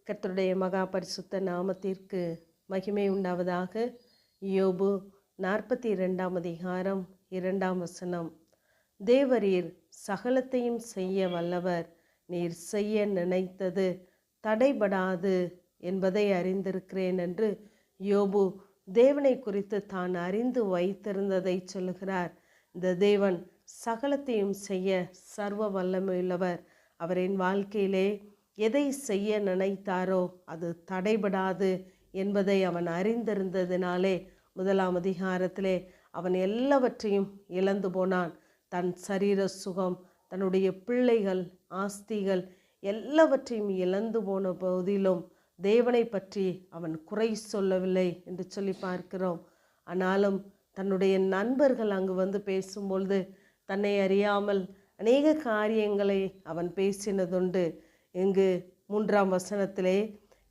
கர்த்தருடைய மகா பரிசுத்த நாமத்திற்கு மகிமை உண்டாவதாக. யோபு 42 அதிகாரம் 2 தேவரீர் சகலத்தையும் செய்ய வல்லவர், நீர் செய்ய நினைத்தது தடைபடாது என்பதை அறிந்திருக்கிறேன் என்று யோபு தேவனை குறித்து தான் அறிந்து வைத்திருந்ததை சொல்லுகிறார். இந்த தேவன் சகலத்தையும் செய்ய சர்வ வல்லமையுள்ளவர். அவரின் வாழ்க்கையிலே எதை செய்ய நினைத்தாரோ அது தடைபடாது என்பதை அவன் அறிந்திருந்ததினாலே 1 அதிகாரத்திலே அவன் எல்லாவற்றையும் இழந்து போனான். தன் சரீர சுகம், தன்னுடைய பிள்ளைகள், ஆஸ்திகள் எல்லாவற்றையும் இழந்து போன போதிலும் தேவனை பற்றி அவன் குறை சொல்லவில்லை என்று சொல்லி பார்க்கிறோம். ஆனாலும் தன்னுடைய நண்பர்கள் அங்கு வந்து பேசும்பொழுது தன்னை அறியாமல் அநேக காரியங்களை அவன் பேசினதுண்டு. இங்கு 3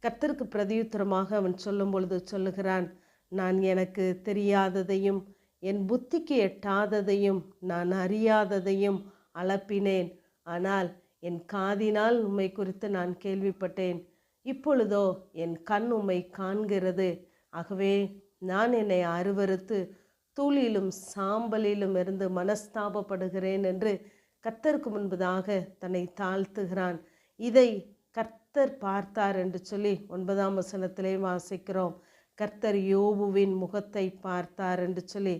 கர்த்தருக்கு பிரதியுத்தரமாக அவன் சொல்லும் பொழுது சொல்லுகிறான், நான் எனக்கு தெரியாததையும் என் புத்திக்கு எட்டாததையும் நான் அறியாததையும் அளப்பினேன். ஆனால் என் காதினால் உம்மை குறித்து நான் கேள்விப்பட்டேன். இப்பொழுதோ என் கண் உம்மை காண்கிறது. ஆகவே நான் என்னை அருவருத்து தூளிலும் சாம்பலிலும் இருந்து மனஸ்தாபப்படுகிறேன் என்று கர்த்தருக்கு முன்பதாக தன்னை தாழ்த்துகிறான். இதை கர்த்தர் பார்த்தார் என்று சொல்லி 9 வாசிக்கிறோம். கர்த்தர் யோபுவின் முகத்தை பார்த்தார் என்று சொல்லி.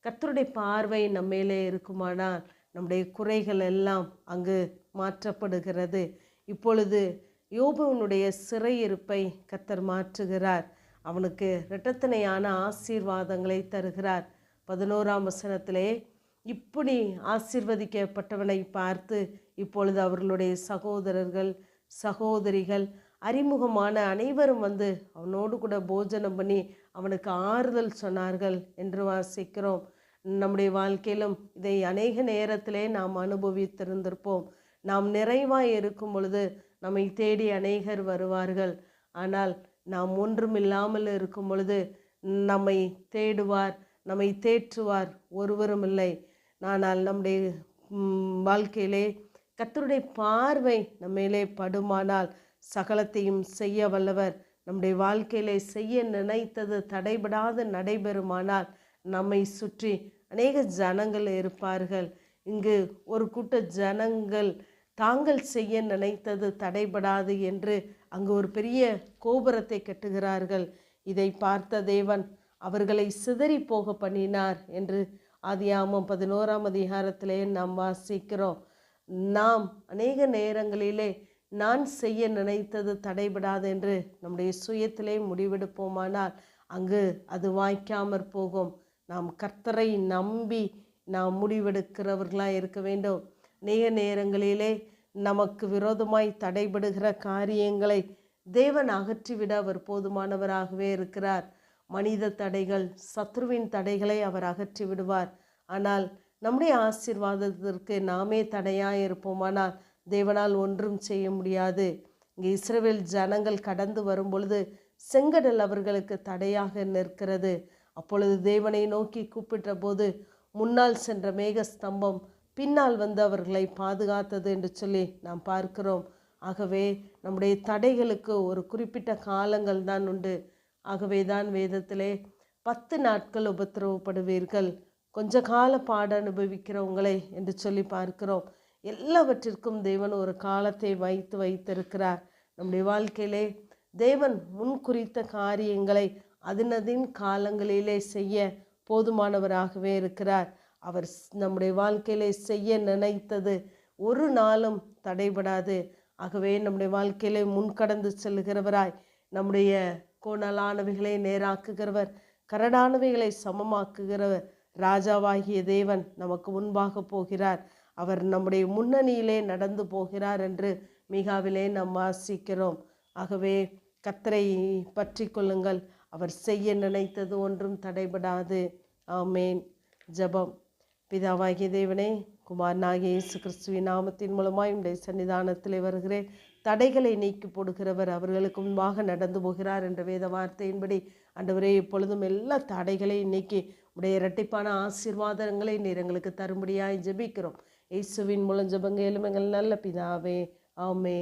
கர்த்தருடைய பார்வை நம்மேலே இருக்குமானால் நம்முடைய குறைகள் எல்லாம் அங்கு மாற்றப்படுகிறது. இப்பொழுது யோபுவினுடைய சிறையிருப்பை கர்த்தர் மாற்றுகிறார். அவனுக்கு இரட்டத்தனையான ஆசீர்வாதங்களை தருகிறார். 11 இப்படி ஆசீர்வதிக்கப்பட்டவனை பார்த்து இப்பொழுது அவர்களுடைய சகோதரர்கள், சகோதரிகள், அறிமுகமான அனைவரும் வந்து அவனோடு கூட போஜனம் பண்ணி அவனுக்கு ஆறுதல் சொன்னார்கள் என்று வாசிக்கிறோம். நம்முடைய வாழ்க்கையிலும் இதை அநேக நேரத்திலே நாம் அனுபவித்திருந்திருப்போம். நாம் நிறைவாய் இருக்கும் பொழுது நம்மை தேடி அநேகர் வருவார்கள். ஆனால் நாம் ஒன்றுமில்லாமல் இருக்கும் பொழுது நம்மை தேடுவார், நம்மை தேற்றுவார் ஒருவரும் இல்லை. ஆனால் நம்முடைய வாழ்க்கையிலே கர்த்தருடைய பார்வை நம்மேலே படுமானால் சகலத்தையும் செய்ய வல்லவர். நம்முடைய வாழ்க்கையிலே செய்ய நினைத்தது தடைபடாது நடைபெறுமானால் நம்மை சுற்றி அநேக ஜனங்கள் இருப்பார்கள். இங்கு ஒரு கூட்ட ஜனங்கள் தாங்கள் செய்ய நினைத்தது தடைபடாது என்று அங்கு ஒரு பெரிய கோபுரத்தை கட்டுகிறார்கள். இதை பார்த்த தேவன் அவர்களை சிதறி போக பண்ணினார் என்று ஆதியாகமம் 11 அதிகாரத்திலே நாம் வாசிக்கிறோம். நாம் அநேக நேரங்களிலே நான் செய்ய நினைத்தது தடைபடாது என்று நம்முடைய சுயத்திலே முடிவெடுப்போமானால் அங்கு அது வாய்க்காமற் போகும். நாம் கர்த்தரை நம்பி நாம் முடிவெடுக்கிறவர்களாக இருக்க வேண்டும். அநேக நேரங்களிலே நமக்கு விரோதமாய் தடைபடுகிற காரியங்களை தேவன் அகற்றிவிட அவர் போதுமானவராகவே இருக்கிறார். மனித தடைகள், சத்ருவின் தடைகளை அவர் அகற்றி விடுவார். ஆனால் நம்முடைய ஆசீர்வாதத்திற்கு நாமே தடையாக இருப்போமானால் தேவனால் ஒன்றும் செய்ய முடியாது. இங்கே இஸ்ரவேல் ஜனங்கள் கடந்து வரும் பொழுது செங்கடல் அவர்களுக்கு தடையாக நிற்கிறது. அப்பொழுது தேவனை நோக்கி கூப்பிட்ட போது முன்னால் சென்ற மேக ஸ்தம்பம் பின்னால் வந்து அவர்களை பாதுகாத்தது என்று சொல்லி நாம் பார்க்கிறோம். ஆகவே நம்முடைய தடைகளுக்கு ஒரு குறிப்பிட்ட காலங்கள் தான் உண்டு. ஆகவே தான் வேதத்திலே 10 நாட்கள் உபத்திரவப்படுவீர்கள், கொஞ்ச கால பாட அனுபவிக்கிறவங்களை என்று சொல்லி பார்க்கிறோம். எல்லாவற்றிற்கும் தேவன் ஒரு காலத்தை வைத்திருக்கிறார். நம்முடைய வாழ்க்கையிலே தேவன் முன் குறித்த காரியங்களை அதனதின் காலங்களிலே செய்ய போதுமானவராகவே இருக்கிறார். அவர் நம்முடைய வாழ்க்கையிலே செய்ய நினைத்தது ஒரு நாளும் தடைபடாது. ஆகவே நம்முடைய வாழ்க்கையிலே முன்கடந்து செல்கிறவராய், நம்முடைய கோணலானவைகளை நேராக்குகிறவர், கரடானவைகளை சமமாக்குகிறவர் ராஜாவாகிய தேவன் நமக்கு முன்பாக போகிறார். அவர் நம்முடைய முன்னணியிலே நடந்து போகிறார் என்று மிகாவிலே நாம் வாசிக்கிறோம். ஆகவே கர்த்தரை பற்றி கொள்ளுங்கள். அவர் செய்ய நினைத்தது ஒன்றும் தடைபடாது. ஆமேன். ஜெபம். பிதாவாகிய தேவனே, குமாரனாகிய இயேசு கிறிஸ்துவின் நாமத்தின் மூலமாய் உடைய சன்னிதானத்திலே வருகிறேன். தடைகளை நீக்கி போடுகிறவர் அவர்களுக்கு முன்பாக நடந்து போகிறார் என்ற வேத வார்த்தையின்படி ஆண்டவரே, இப்பொழுதும் எல்லா தடைகளையும் நீக்கி உடைய இரட்டிப்பான ஆசீர்வாதங்களை நீர் எங்களுக்கு தரும்படியாய் ஜெபிக்கிறோம். இயேசுவின் மூலம் ஜெபங்க எங்கள் நல்ல பிதாவே. ஆமென்.